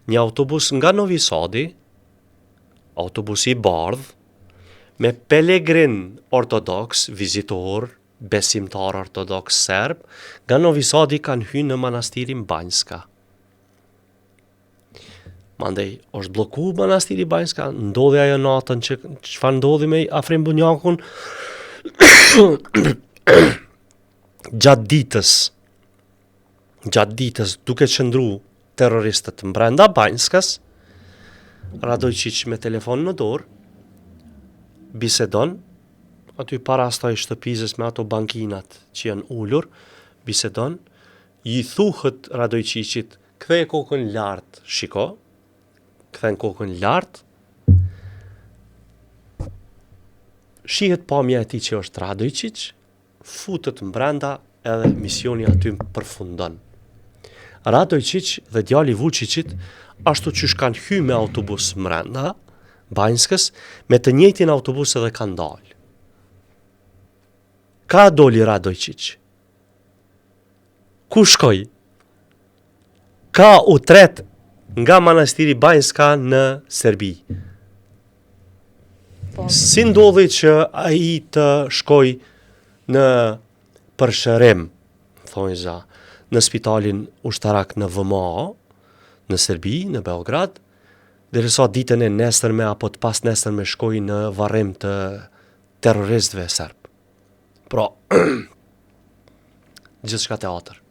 një autobus nga Novi Sadi, autobusi i bardh, me pelegrin ortodoks, vizitor, besimtar ortodoks serb, nga Novi Sadi kanë hyrë në manastirin Banjska. Mandej, është bloku manastiri Banjska, ndodhi ajo natën që çfarë ndodhi me Afrim Bunjakun gjatë ditës duke qëndru terroristët mbrenda Banjskës, Radojqić me telefon në dorë bisedon aty para asaj shtëpisës me ato bankinat që janë ulur, bisedon, i thuhet Radojqićit, kthej kokën lart, shiko, kthen kokën lart, shihet pamja e tij që është Radojqić, futet mbrenda edhe misioni aty përfundon. Radojqić dhe djali Vučićit ashtu që kanë hyrë me autobus mbrenda Banjskës, me të njëjtin autobus edhe kanë dalë. Ka doli Radojqić? Ku shkoj? Ka u tret nga manastiri Banjska në Serbi. Si ndodhi që ai të shkoj në përshërim, thonjza, në spitalin ushtarak në VMA, në Serbi, në Beograd, derisa ditën e nesërme apo të pas nesërme shkoj në varrim të terroristëve serb. Pra, gjithçka teatër.